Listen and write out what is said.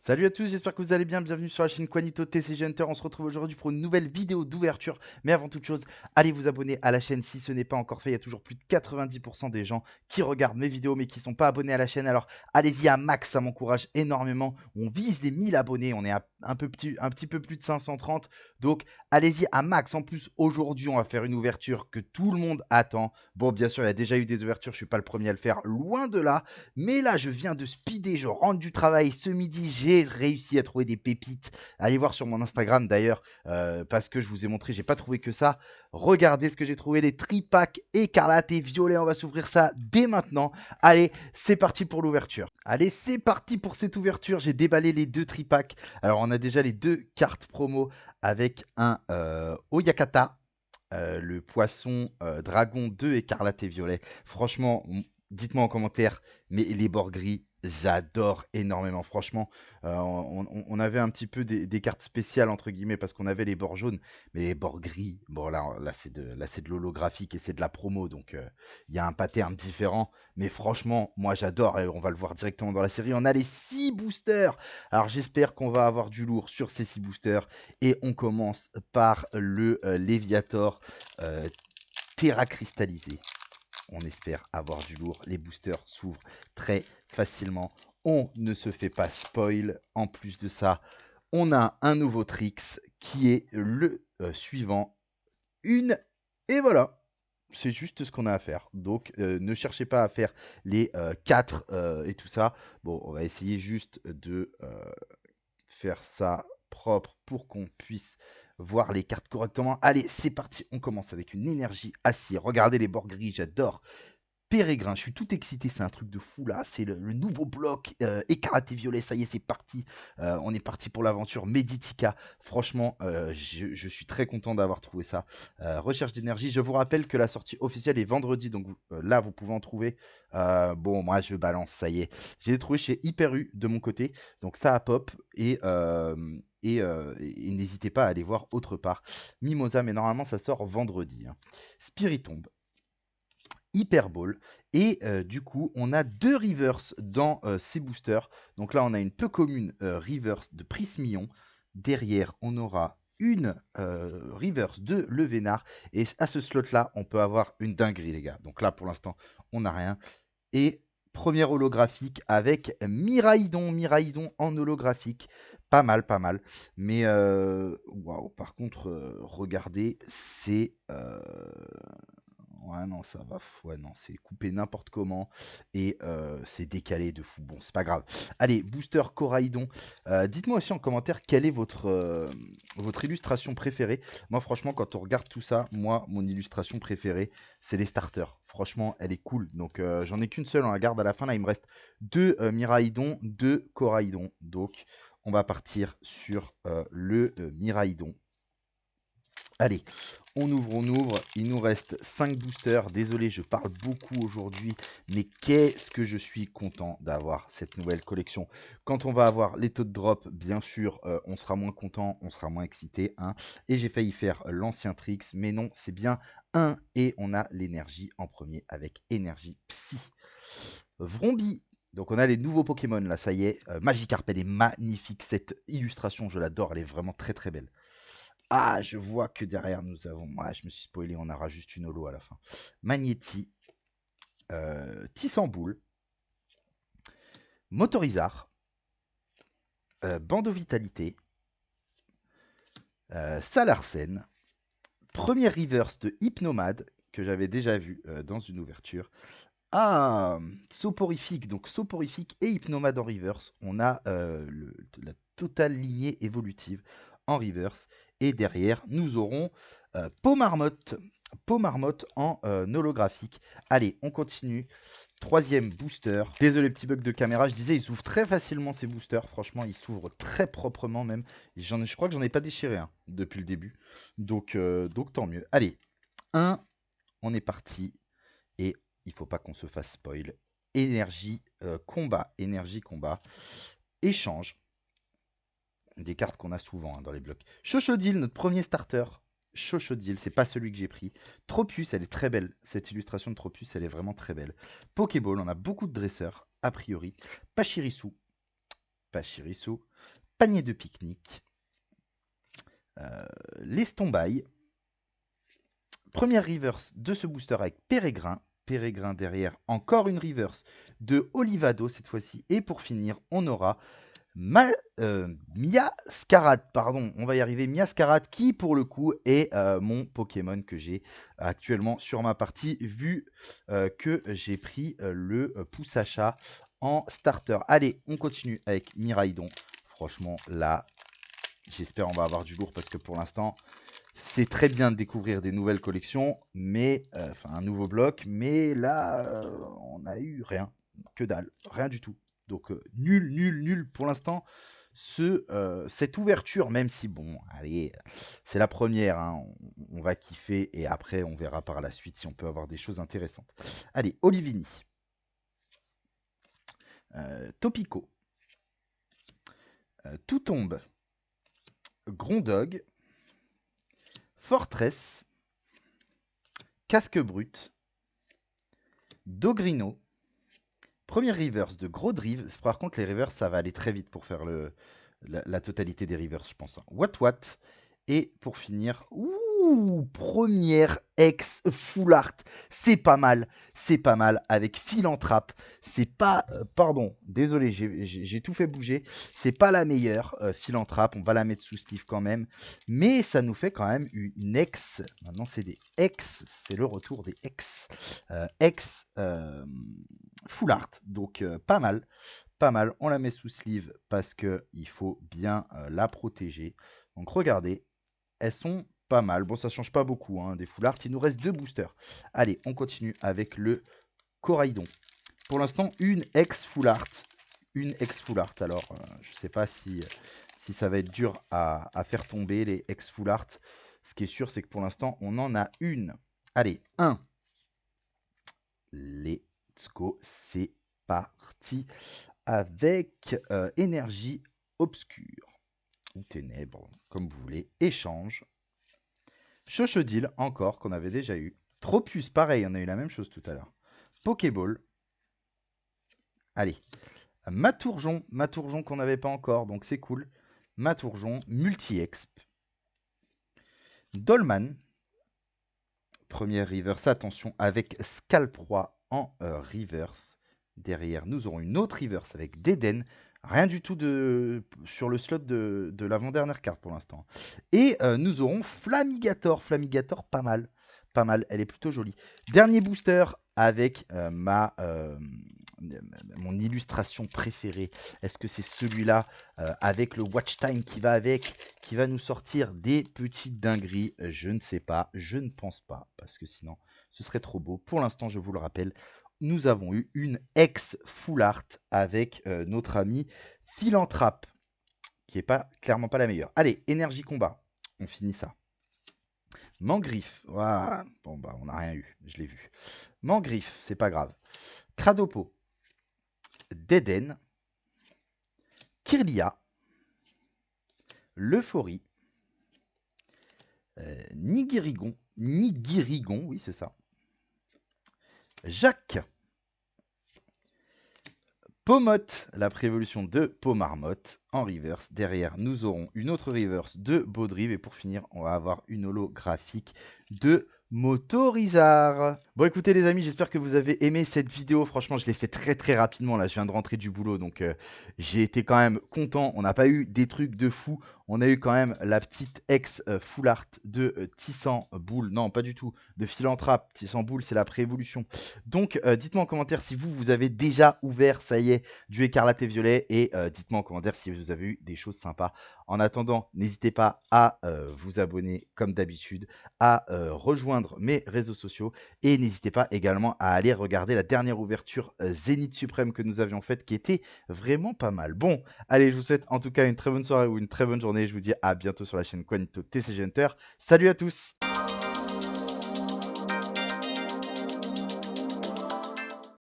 Salut à tous, j'espère que vous allez bien, bienvenue sur la chaîne Quanito TCG Hunter, on se retrouve aujourd'hui pour une nouvelle vidéo d'ouverture, mais avant toute chose, allez vous abonner à la chaîne si ce n'est pas encore fait, il y a toujours plus de 90% des gens qui regardent mes vidéos mais qui ne sont pas abonnés à la chaîne, alors allez-y à max, ça m'encourage énormément, on vise les 1000 abonnés, on est à un petit peu plus de 530, donc allez-y à max, en plus aujourd'hui on va faire une ouverture que tout le monde attend, bon bien sûr il y a déjà eu des ouvertures, je ne suis pas le premier à le faire, loin de là, mais là, je viens de speeder, je rentre du travail ce midi, j'ai réussi à trouver des pépites. Allez voir sur mon Instagram d'ailleurs, parce que je vous ai montré, j'ai pas trouvé que ça. Regardez ce que j'ai trouvé, les tripacks écarlate et violet. On va s'ouvrir ça dès maintenant. Allez, c'est parti pour l'ouverture. Allez, c'est parti pour cette ouverture. J'ai déballé les deux tripacks. Alors, on a déjà les deux cartes promo avec un Oyakata. Le poisson dragon 2 écarlate et violet. Franchement, dites-moi en commentaire, mais les bords gris, j'adore énormément. Franchement, on avait un petit peu des cartes spéciales, entre guillemets, parce qu'on avait les bords jaunes, mais les bords gris, bon là c'est de l'holographique et c'est de la promo, donc il y a un pattern différent. Mais franchement, moi j'adore, et on va le voir directement dans la série. On a les 6 boosters. Alors j'espère qu'on va avoir du lourd sur ces 6 boosters. Et on commence par le Léviator Terra cristallisé. On espère avoir du lourd. Les boosters s'ouvrent très facilement. On ne se fait pas spoil. En plus de ça, on a un nouveau Trix qui est le suivant. Une. Et voilà. C'est juste ce qu'on a à faire. Donc, ne cherchez pas à faire les 4 et tout ça. Bon, on va essayer juste de faire ça propre pour qu'on puisse voir les cartes correctement. Allez, c'est parti. On commence avec une énergie acier. Regardez les bords gris, j'adore. Pérégrin, je suis tout excité, c'est un truc de fou là, c'est le nouveau bloc écarlate et violet, ça y est, c'est parti, on est parti pour l'aventure Meditica, franchement, je suis très content d'avoir trouvé ça. Recherche d'énergie, je vous rappelle que la sortie officielle est vendredi, donc là, vous pouvez en trouver, bon, moi, je balance, ça y est, j'ai trouvé chez Hyper U de mon côté, donc ça a pop, et n'hésitez pas à aller voir autre part. Mimosa, mais normalement, ça sort vendredi, hein. Spiritomb, Hyperball. Et du coup, on a 2 reverse dans ces boosters. Donc là, on a une peu commune reverse de Prismillon. Derrière, on aura une reverse de Levénard. Et à ce slot-là, on peut avoir une dinguerie, les gars. Donc là, pour l'instant, on n'a rien. Et première holographique avec Miraidon. Miraidon en holographique. Pas mal, pas mal. Mais waouh, par contre, regardez, c'est ouais, non, ça va. Ouais, non, c'est coupé n'importe comment et c'est décalé de fou. Bon, c'est pas grave. Allez, booster Coraidon. Dites-moi aussi en commentaire quelle est votre illustration préférée. Moi, franchement, quand on regarde tout ça, moi, mon illustration préférée, c'est les starters. Franchement, elle est cool. Donc, j'en ai qu'une seule, on la garde à la fin. Là, il me reste 2 Miraidon, 2 Coraidon. Donc, on va partir sur le Miraidon. Allez, on ouvre, on ouvre. Il nous reste 5 boosters. Désolé, je parle beaucoup aujourd'hui, mais qu'est-ce que je suis content d'avoir cette nouvelle collection. Quand on va avoir les taux de drop, bien sûr, on sera moins content, on sera moins excité, hein. Et j'ai failli faire l'ancien Trix, mais non, c'est bien un. Et on a l'énergie en premier avec énergie psy. Vrombi. Donc on a les nouveaux Pokémon là, ça y est. Magikarp, elle est magnifique. Cette illustration, je l'adore, elle est vraiment très très belle. Ah, je vois que derrière nous avons. Ah, je me suis spoilé, on aura juste une holo à la fin. Magnéti, Tissamboul, Motorizar, Bando Vitalité, Salarsen, première reverse de Hypnomade que j'avais déjà vu dans une ouverture. Ah, Soporifique, donc Soporifique et Hypnomade en reverse. On a la totale lignée évolutive en reverse. Et derrière, nous aurons Pomarmotte. Pomarmotte en holographique. Allez, on continue. Troisième booster. Désolé, petit bug de caméra. Je disais, ils s'ouvrent très facilement ces boosters. Franchement, ils s'ouvrent très proprement même. Je crois que j'en ai pas déchiré un depuis le début. Donc tant mieux. Allez, un, on est parti. Et il faut pas qu'on se fasse spoil. Énergie combat, échange, des cartes qu'on a souvent hein, dans les blocs. Chochodil, notre premier starter. Chochodil, c'est pas celui que j'ai pris. Tropius, elle est très belle. Cette illustration de Tropius, elle est vraiment très belle. Pokéball, on a beaucoup de dresseurs, a priori. Pachirisu, Pachirisu, Panier de pique-nique, l'Estombaille. Première reverse de ce booster avec Pérégrin. Pérégrin derrière, encore une reverse de Olivado cette fois-ci. Et pour finir, on aura Miascarade, pardon, on va y arriver. Miascarade qui, pour le coup, est mon Pokémon que j'ai actuellement sur ma partie, vu que j'ai pris le Poussacha en starter. Allez, on continue avec Miraidon. Franchement, là, j'espère on va avoir du lourd parce que pour l'instant, c'est très bien de découvrir des nouvelles collections, mais enfin un nouveau bloc, mais là, on a eu rien, que dalle, rien du tout. Donc nul, nul, nul pour l'instant. Cette ouverture, même si bon, allez, c'est la première, hein, on va kiffer et après on verra par la suite si on peut avoir des choses intéressantes. Allez, Olivini, Topico, Tout tombe, Grondog, Fortress, Casque brut, Dogrino. Première reverse de gros drive. Par contre, les reverse, ça va aller très vite pour faire la totalité des reverse, je pense. What. Et pour finir, première ex full art. C'est pas mal avec Philanthrape. C'est pas, pardon, désolé, j'ai tout fait bouger. C'est pas la meilleure Philanthrape. On va la mettre sous sleeve quand même, mais ça nous fait quand même une ex. Maintenant, c'est des ex. C'est le retour des ex. Full art. Donc pas mal. On la met sous sleeve parce que il faut bien la protéger. Donc regardez, elles sont pas mal. Bon, ça change pas beaucoup hein, des full art. Il nous reste 2 boosters. Allez, on continue avec le Coraidon. Pour l'instant, une ex full art. Alors, je sais pas si ça va être dur à faire tomber les ex full art. Ce qui est sûr, c'est que pour l'instant, on en a une. Allez, 1. Let's go, c'est parti avec énergie obscure ou ténèbres, comme vous voulez. Échange. Chochodile, encore, qu'on avait déjà eu. Tropius, pareil, on a eu la même chose tout à l'heure. Pokéball. Allez. Matourjon qu'on n'avait pas encore, donc c'est cool. Matourjon, multi-exp. Dolman. Première reverse, attention, avec Scalproie en reverse. Derrière, nous aurons une autre reverse avec Deden. Rien du tout sur le slot de l'avant-dernière carte pour l'instant. Et nous aurons Flamigator. Flamigator, pas mal. Elle est plutôt jolie. Dernier booster avec mon illustration préférée. Est-ce que c'est celui-là avec le watch time qui va avec, qui va nous sortir des petites dingueries? Je ne sais pas, je ne pense pas, parce que sinon ce serait trop beau. Pour l'instant, je vous le rappelle, nous avons eu une ex full art avec notre ami Philanthrape, qui est clairement pas la meilleure. Allez, énergie combat, on finit ça. Mangriffe, voilà. Bon bah on n'a rien eu, je l'ai vu. Mangriffe, c'est pas grave. Cradopo, Deden, Kirlia, l'Euphorie, Nigirigon, oui c'est ça. Jacques, Pomotte, la prévolution de Pomarmotte en reverse. Derrière, nous aurons une autre reverse de Baudrive. Et pour finir, on va avoir une holographique de Motorizard. Bon, écoutez les amis, j'espère que vous avez aimé cette vidéo. Franchement, je l'ai fait très très rapidement. Là, je viens de rentrer du boulot, donc j'ai été quand même content. On n'a pas eu des trucs de fou. On a eu quand même la petite ex full art de Tissan Boule. Non, pas du tout. De Philanthrape. Tissan Boule, c'est la préévolution. Donc, dites-moi en commentaire si vous avez déjà ouvert, ça y est, du écarlate et violet. Et dites-moi en commentaire si vous avez eu des choses sympas. En attendant, n'hésitez pas à vous abonner comme d'habitude, à rejoindre mes réseaux sociaux et n'hésitez pas également à aller regarder la dernière ouverture Zénith Suprême que nous avions faite qui était vraiment pas mal. Bon, allez, je vous souhaite en tout cas une très bonne soirée ou une très bonne journée. Je vous dis à bientôt sur la chaîne Quanito TCG Hunter. Salut à tous!